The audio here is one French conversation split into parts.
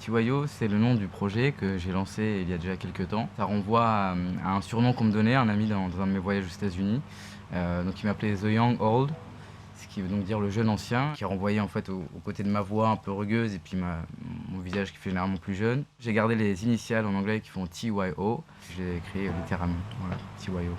TYO, c'est le nom du projet que j'ai lancé il y a déjà quelques temps. Ça renvoie à un surnom qu'on me donnait, un ami dans un de mes voyages aux États-Unis. Donc il m'appelait The Young Old, ce qui veut donc dire le jeune ancien, qui renvoyait en fait au côté de ma voix un peu rugueuse et puis mon visage qui fait généralement plus jeune. J'ai gardé les initiales en anglais qui font TYO. J'ai écrit littéralement, voilà, TYO.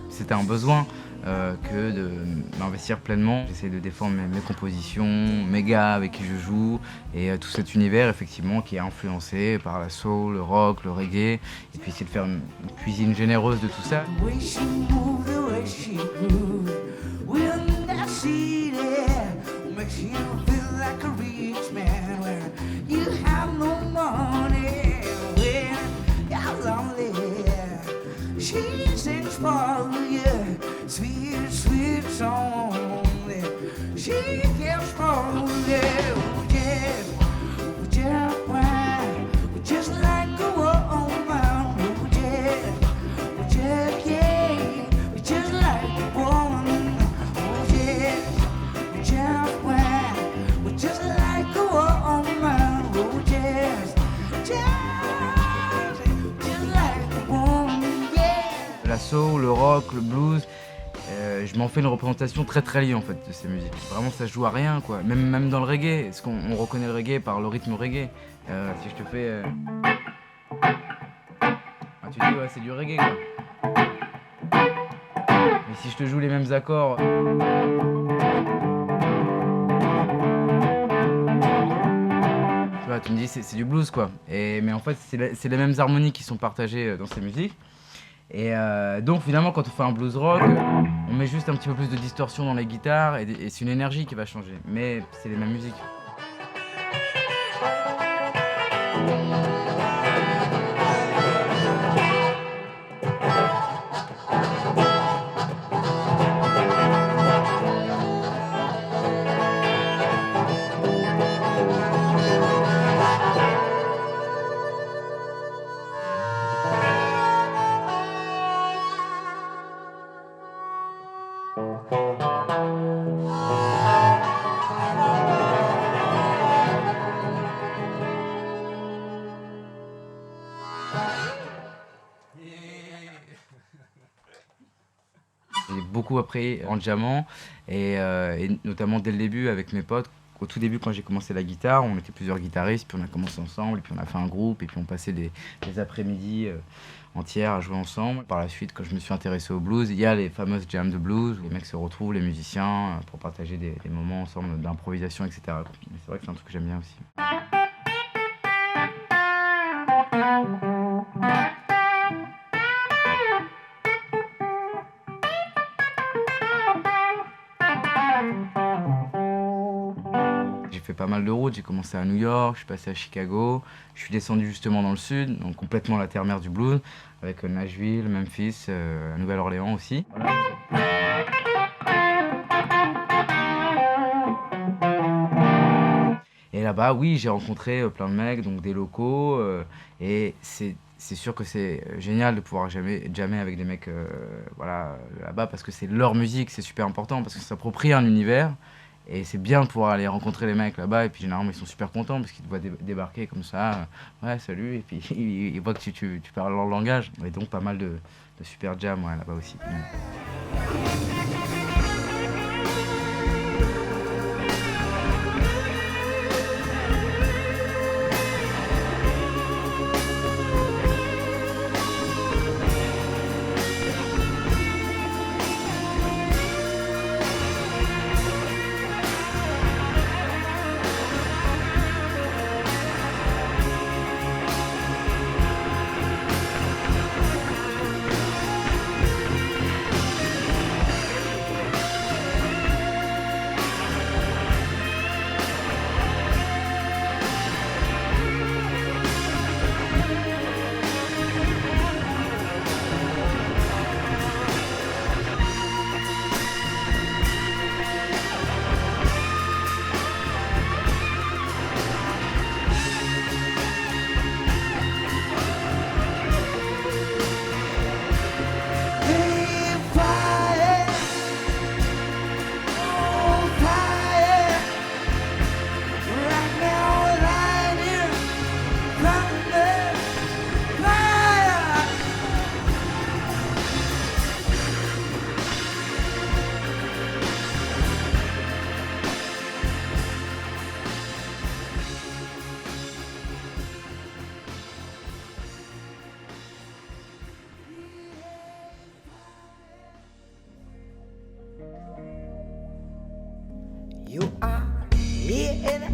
C'était un besoin que de m'investir pleinement. J'essaie de défendre mes compositions, mes gars avec qui je joue et tout cet univers effectivement qui est influencé par la soul, le rock, le reggae et puis essayer de faire une cuisine généreuse de tout ça. Sweet, sweet song. She keeps falling. Just like a woman. Just like a woman. Just like a woman. Just like a woman. La soul, le rock, le blues. Je m'en fais une représentation très très liée en fait de ces musiques. Vraiment ça se joue à rien quoi. Même dans le reggae, parce qu'on reconnaît le reggae par le rythme reggae. Si je te fais... tu dis ouais c'est du reggae quoi. Mais si je te joue les mêmes accords... Tu vois, tu me dis c'est du blues quoi. Mais en fait c'est les mêmes harmonies qui sont partagées dans ces musiques. Et donc finalement quand on fait un blues rock, on met juste un petit peu plus de distorsion dans les guitares et c'est une énergie qui va changer. Mais c'est les mêmes musiques. J'ai beaucoup appris en jammant et notamment dès le début avec mes potes. Au tout début quand j'ai commencé la guitare, on était plusieurs guitaristes, puis on a commencé ensemble, et puis on a fait un groupe, et puis on passait des après-midi entières à jouer ensemble. Par la suite, quand je me suis intéressé au blues, il y a les fameuses jams de blues, où les mecs se retrouvent, les musiciens, pour partager des moments ensemble d'improvisation, etc. Mais c'est vrai que c'est un truc que j'aime bien aussi. J'ai fait pas mal de routes, j'ai commencé à New York, je suis passé à Chicago, je suis descendu justement dans le sud, donc complètement la terre-mère du blues, avec Nashville, Memphis, la Nouvelle-Orléans aussi. Voilà. Et là-bas, oui, j'ai rencontré plein de mecs, donc des locaux, et c'est sûr que c'est génial de pouvoir jammer avec des mecs voilà, là-bas, parce que c'est leur musique, c'est super important, parce que ça s'approprie un univers. Et c'est bien de pouvoir aller rencontrer les mecs là-bas, et puis généralement ils sont super contents parce qu'ils te voient débarquer comme ça, ouais salut, et puis ils voient que tu parles leur langage. Et donc pas mal de super jam ouais, là-bas aussi.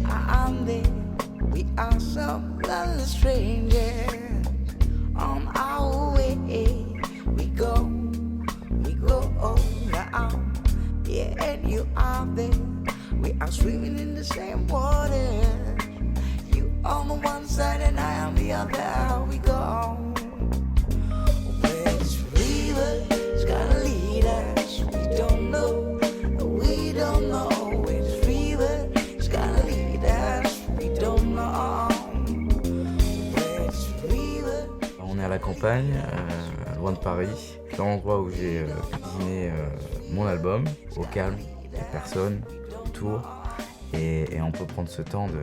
I'm there. We are some lonely strangers on our way. We go now. Yeah, and you are there. We are swimming in the same water. You on the one side and I on the other. We go. Where this river is gonna lead us, we don't know. We don't know. Where this river is gonna lead us, we don't know. Where this river. On est à la campagne, loin de Paris, dans l'endroit où j'ai cuisiné mon album, au calme, il n'y a personne autour, et on peut prendre ce temps de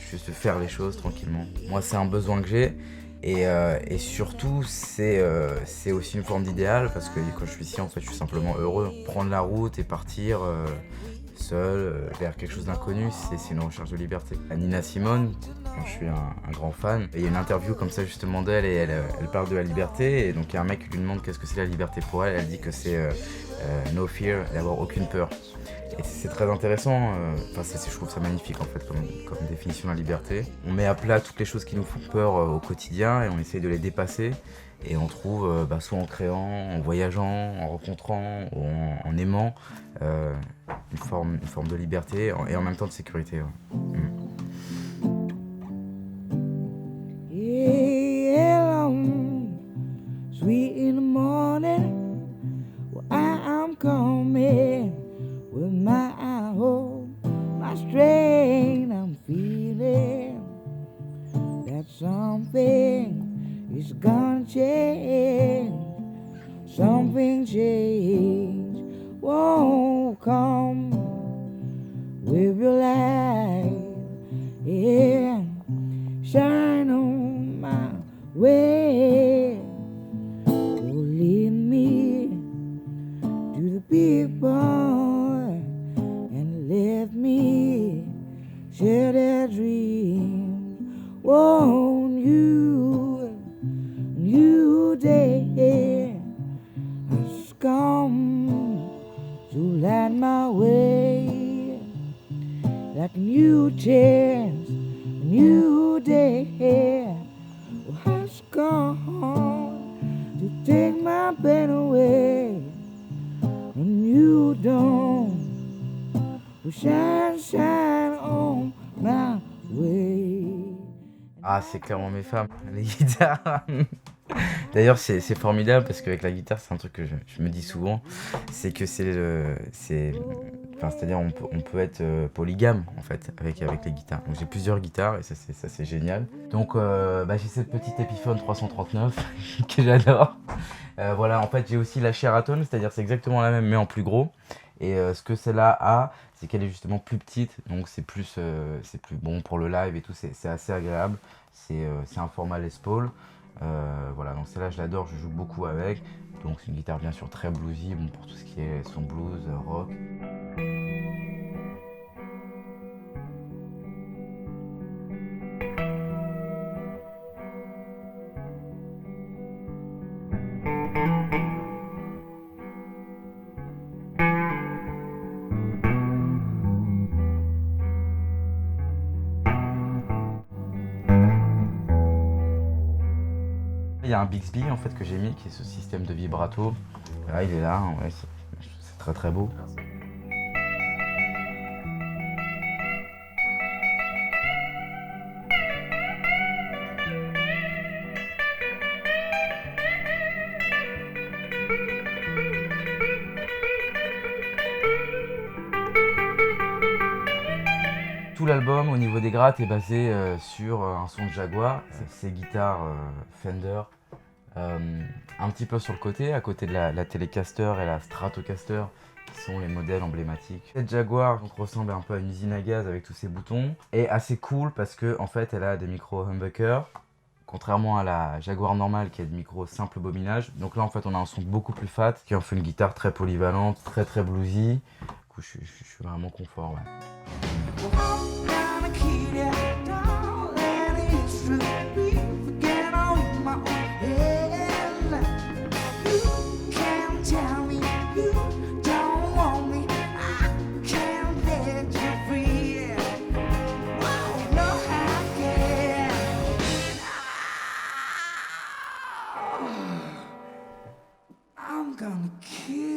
juste faire les choses tranquillement. Moi, c'est un besoin que j'ai, et surtout, c'est aussi une forme d'idéal, parce que quand je suis ici, en fait, je suis simplement heureux. Prendre la route et partir seul vers quelque chose d'inconnu, c'est une recherche de liberté. Nina Simone, je suis un grand fan, et il y a une interview comme ça justement d'elle, et elle parle de la liberté, et donc il y a un mec qui lui demande qu'est-ce que c'est la liberté pour elle, elle dit que c'est no fear, d'avoir aucune peur. Et c'est très intéressant, je trouve ça magnifique en fait comme définition de la liberté. On met à plat toutes les choses qui nous font peur au quotidien et on essaye de les dépasser. Et on trouve, soit en créant, en voyageant, en rencontrant, ou en aimant, une forme de liberté et en même temps de sécurité. Ouais. Yeah, sweet in the morning, well, I'm coming with my hope, my strength. I'm feeling that something is gonna change. Something change won't come with your light. Yeah, shine on my way. Oh, lead me to the people and let me share their dreams. Won't you dare has come to light my way like a new chance, a new day has come to take my pain away. And you don't shine, shine on my way. Ah, c'est clairement mes femmes, les guitares. D'ailleurs, c'est formidable parce qu'avec la guitare, c'est un truc que je me dis souvent, c'est que c'est-à-dire on peut être polygame en fait avec les guitares. Donc j'ai plusieurs guitares et ça c'est génial. Donc j'ai cette petite Epiphone 339 que j'adore. Voilà, en fait j'ai aussi la Sheraton, c'est-à-dire c'est exactement la même mais en plus gros. Et ce que celle-là a, c'est qu'elle est justement plus petite, donc c'est plus bon pour le live et tout, c'est assez agréable. C'est un format Les Paul. Voilà, donc celle-là je l'adore, je joue beaucoup avec. Donc c'est une guitare bien sûr très bluesy, bon, pour tout ce qui est son blues, rock. Il y a un Bixby en fait que j'ai mis qui est ce système de vibrato. Là il est là, ouais, c'est très très beau. Tout l'album au niveau des grattes est basé sur un son de Jaguar, ces guitares Fender. Un petit peu sur le côté, à côté de la Telecaster et la Stratocaster, qui sont les modèles emblématiques. Cette Jaguar ressemble un peu à une usine à gaz avec tous ses boutons, est assez cool parce que en fait elle a des micros humbucker, contrairement à la Jaguar normale qui a des micros simple bobinage. Donc là en fait on a un son beaucoup plus fat, qui en fait une guitare très polyvalente, très très bluesy. Du coup je suis vraiment confort, ouais. gonna kill